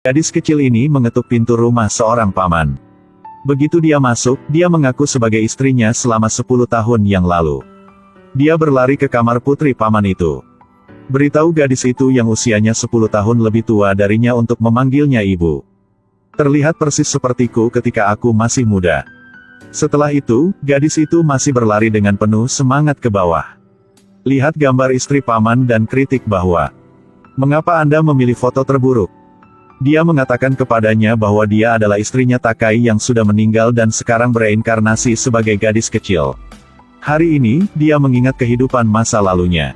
Gadis kecil ini mengetuk pintu rumah seorang paman. Begitu dia masuk, dia mengaku sebagai istrinya selama 10 tahun yang lalu. Dia berlari ke kamar putri paman itu. Beritahu gadis itu yang usianya 10 tahun lebih tua darinya untuk memanggilnya ibu. Terlihat persis sepertiku ketika aku masih muda. Setelah itu, gadis itu masih berlari dengan penuh semangat ke bawah. Lihat gambar istri paman dan kritik bahwa, "Mengapa Anda memilih foto terburuk?" Dia mengatakan kepadanya bahwa dia adalah istrinya Takai yang sudah meninggal dan sekarang bereinkarnasi sebagai gadis kecil. Hari ini, dia mengingat kehidupan masa lalunya.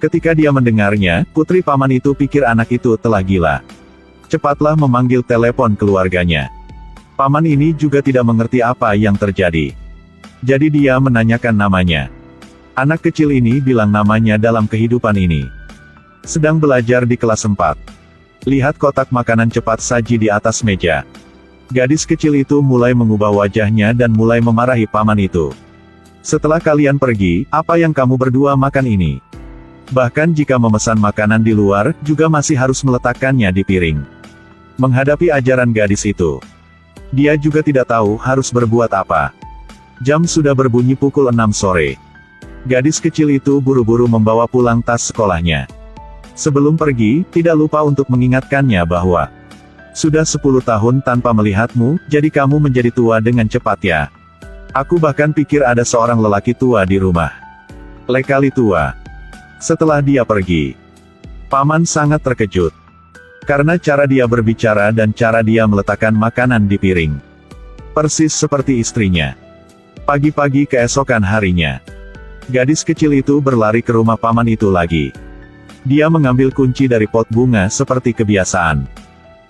Ketika dia mendengarnya, putri paman itu pikir anak itu telah gila. Cepatlah memanggil telepon keluarganya. Paman ini juga tidak mengerti apa yang terjadi. Jadi dia menanyakan namanya. Anak kecil ini bilang namanya dalam kehidupan ini. Sedang belajar di kelas 4. Lihat kotak makanan cepat saji di atas meja. Gadis kecil itu mulai mengubah wajahnya dan mulai memarahi paman itu. Setelah kalian pergi, apa yang kamu berdua makan ini? Bahkan jika memesan makanan di luar, juga masih harus meletakkannya di piring. Menghadapi ajaran gadis itu, dia juga tidak tahu harus berbuat apa. Jam sudah berbunyi pukul 6 sore. Gadis kecil itu buru-buru membawa pulang tas sekolahnya. Sebelum pergi, tidak lupa untuk mengingatkannya bahwa, "Sudah 10 tahun tanpa melihatmu, jadi kamu menjadi tua dengan cepat ya. Aku bahkan pikir ada seorang lelaki tua di rumah. Lekali tua." Setelah dia pergi, paman sangat terkejut. Karena cara dia berbicara dan cara dia meletakkan makanan di piring. Persis seperti istrinya. Pagi-pagi keesokan harinya, gadis kecil itu berlari ke rumah paman itu lagi. Dia mengambil kunci dari pot bunga seperti kebiasaan.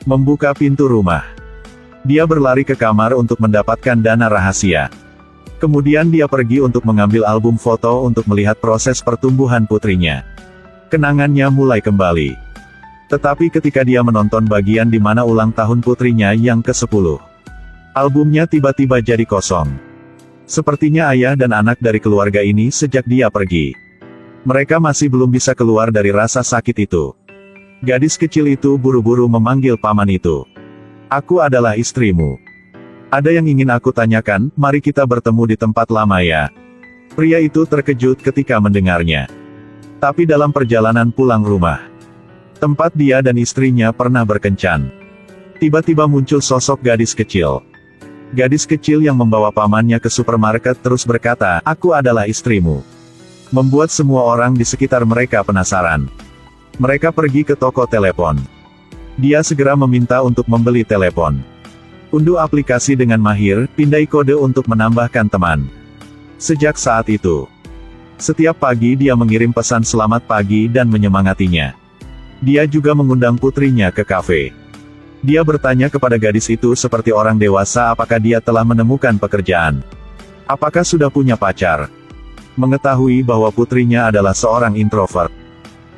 Membuka pintu rumah. Dia berlari ke kamar untuk mendapatkan dana rahasia. Kemudian dia pergi untuk mengambil album foto untuk melihat proses pertumbuhan putrinya. Kenangannya mulai kembali. Tetapi ketika dia menonton bagian di mana ulang tahun putrinya yang ke-10, albumnya tiba-tiba jadi kosong. Sepertinya ayah dan anak dari keluarga ini sejak dia pergi. Mereka masih belum bisa keluar dari rasa sakit itu. Gadis kecil itu buru-buru memanggil paman itu. "Aku adalah istrimu. Ada yang ingin aku tanyakan, mari kita bertemu di tempat lama ya." Pria itu terkejut ketika mendengarnya. Tapi dalam perjalanan pulang rumah, tempat dia dan istrinya pernah berkencan, tiba-tiba muncul sosok gadis kecil. Gadis kecil yang membawa pamannya ke supermarket terus berkata, "Aku adalah istrimu." Membuat semua orang di sekitar mereka penasaran. Mereka pergi ke toko telepon. Dia segera meminta untuk membeli telepon. Unduh aplikasi dengan mahir, pindai kode untuk menambahkan teman. Sejak saat itu, setiap pagi dia mengirim pesan selamat pagi dan menyemangatinya. Dia juga mengundang putrinya ke kafe. Dia bertanya kepada gadis itu seperti orang dewasa apakah dia telah menemukan pekerjaan. Apakah sudah punya pacar. Mengetahui bahwa putrinya adalah seorang introvert,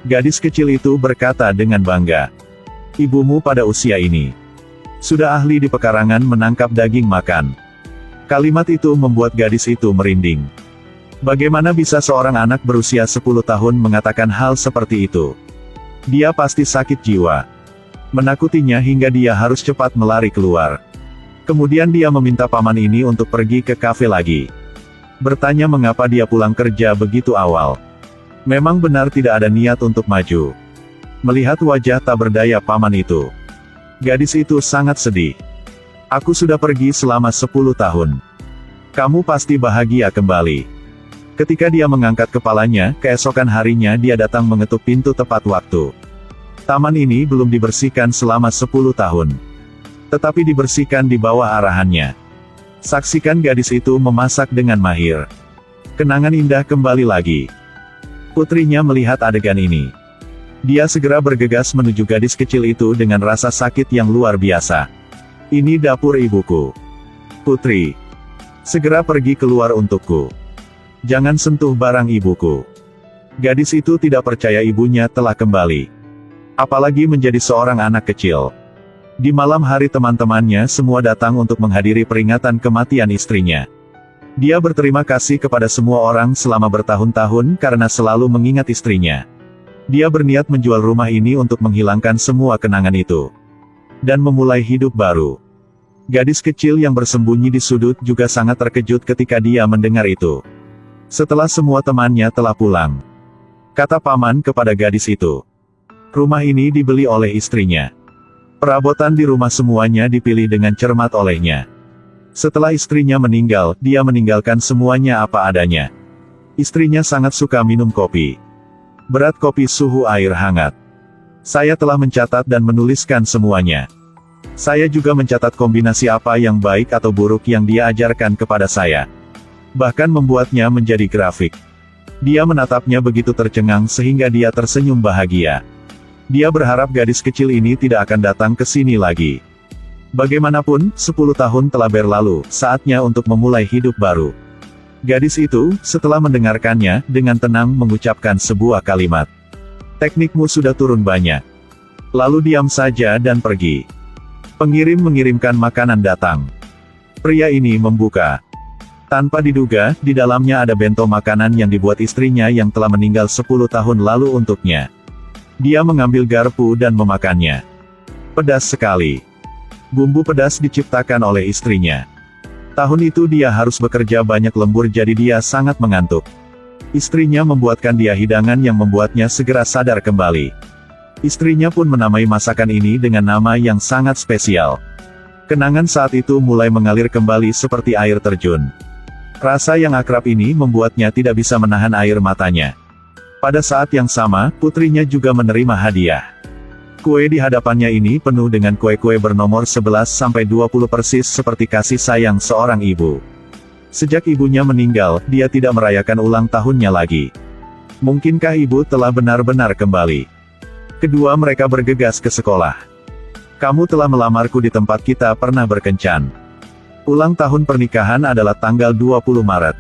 gadis kecil itu berkata dengan bangga, "Ibumu pada usia ini sudah ahli di pekarangan menangkap daging makan." Kalimat itu membuat gadis itu merinding. Bagaimana bisa seorang anak berusia 10 tahun mengatakan hal seperti itu? Dia pasti sakit jiwa. Menakutinya hingga dia harus cepat melari keluar. Kemudian dia meminta paman ini untuk pergi ke kafe lagi. Bertanya mengapa dia pulang kerja begitu awal. Memang benar tidak ada niat untuk maju. Melihat wajah tak berdaya paman itu, gadis itu sangat sedih. "Aku sudah pergi selama 10 tahun. Kamu pasti bahagia kembali." Ketika dia mengangkat kepalanya, keesokan harinya dia datang mengetuk pintu tepat waktu. Taman ini belum dibersihkan selama 10 tahun. Tetapi dibersihkan di bawah arahannya. Saksikan gadis itu memasak dengan mahir. Kenangan indah kembali lagi. Putrinya melihat adegan ini. Dia segera bergegas menuju gadis kecil itu dengan rasa sakit yang luar biasa. "Ini dapur ibuku. Putri, segera pergi keluar untukku. Jangan sentuh barang ibuku." Gadis itu tidak percaya ibunya telah kembali. Apalagi menjadi seorang anak kecil. Di malam hari teman-temannya semua datang untuk menghadiri peringatan kematian istrinya. Dia berterima kasih kepada semua orang selama bertahun-tahun karena selalu mengingat istrinya. Dia berniat menjual rumah ini untuk menghilangkan semua kenangan itu. dan memulai hidup baru. Gadis kecil yang bersembunyi di sudut juga sangat terkejut ketika dia mendengar itu. Setelah semua temannya telah pulang, kata paman kepada gadis itu, rumah ini dibeli oleh istrinya. Perabotan di rumah semuanya dipilih dengan cermat olehnya. Setelah istrinya meninggal, dia meninggalkan semuanya apa adanya. Istrinya sangat suka minum kopi. Berat kopi suhu air hangat. Saya telah mencatat dan menuliskan semuanya. Saya juga mencatat kombinasi apa yang baik atau buruk yang dia ajarkan kepada saya. Bahkan membuatnya menjadi grafik. Dia menatapnya begitu tercengang sehingga dia tersenyum bahagia. Dia berharap gadis kecil ini tidak akan datang ke sini lagi. Bagaimanapun, 10 tahun telah berlalu, saatnya untuk memulai hidup baru. Gadis itu, setelah mendengarkannya, dengan tenang mengucapkan sebuah kalimat. Teknikmu sudah turun banyak. Lalu diam saja dan pergi. Pengirim mengirimkan makanan datang. Pria ini membuka. Tanpa diduga, di dalamnya ada bento makanan yang dibuat istrinya yang telah meninggal 10 tahun lalu untuknya. Dia mengambil garpu dan memakannya. Pedas sekali. Bumbu pedas diciptakan oleh istrinya. Tahun itu dia harus bekerja banyak lembur jadi dia sangat mengantuk. Istrinya membuatkan dia hidangan yang membuatnya segera sadar kembali. Istrinya pun menamai masakan ini dengan nama yang sangat spesial. Kenangan saat itu mulai mengalir kembali seperti air terjun. Rasa yang akrab ini membuatnya tidak bisa menahan air matanya. Pada saat yang sama, putrinya juga menerima hadiah. Kue di hadapannya ini penuh dengan kue-kue bernomor 11-20 persis seperti kasih sayang seorang ibu. Sejak ibunya meninggal, dia tidak merayakan ulang tahunnya lagi. Mungkinkah ibu telah benar-benar kembali? Kedua mereka bergegas ke sekolah. Kamu telah melamarku di tempat kita pernah berkencan. Ulang tahun pernikahan adalah tanggal 20 Maret.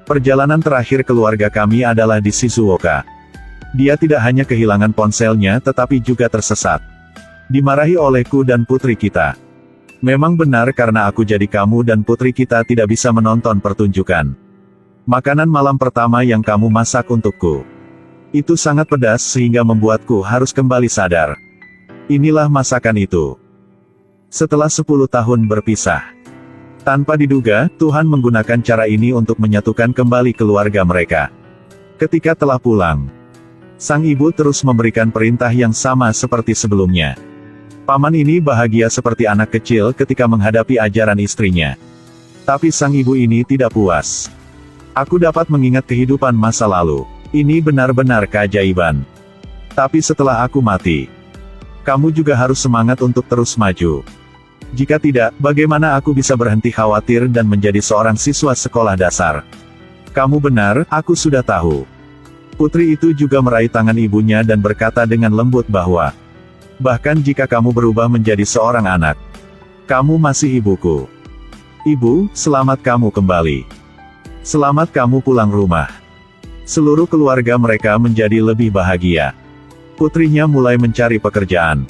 Perjalanan terakhir keluarga kami adalah di Shizuoka. Dia tidak hanya kehilangan ponselnya tetapi juga tersesat. Dimarahi olehku dan putri kita. Memang benar karena aku jadi kamu dan putri kita tidak bisa menonton pertunjukan. Makanan malam pertama yang kamu masak untukku. Itu sangat pedas sehingga membuatku harus kembali sadar. Inilah masakan itu. Setelah 10 tahun berpisah. Tanpa diduga, Tuhan menggunakan cara ini untuk menyatukan kembali keluarga mereka. Ketika telah pulang, sang ibu terus memberikan perintah yang sama seperti sebelumnya. Paman ini bahagia seperti anak kecil ketika menghadapi ajaran istrinya. Tapi sang ibu ini tidak puas. Aku dapat mengingat kehidupan masa lalu. Ini benar-benar keajaiban. Tapi setelah aku mati, kamu juga harus semangat untuk terus maju. Jika tidak, bagaimana aku bisa berhenti khawatir dan menjadi seorang siswa sekolah dasar? Kamu benar, aku sudah tahu. Putri itu juga meraih tangan ibunya dan berkata dengan lembut bahwa, bahkan jika kamu berubah menjadi seorang anak, kamu masih ibuku. Ibu, selamat kamu kembali. Selamat kamu pulang rumah. Seluruh keluarga mereka menjadi lebih bahagia. Putrinya mulai mencari pekerjaan.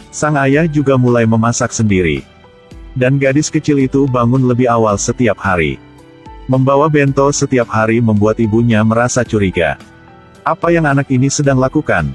Sang ayah juga mulai memasak sendiri. Dan gadis kecil itu bangun lebih awal setiap hari. Membawa bento setiap hari membuat ibunya merasa curiga. Apa yang anak ini sedang lakukan?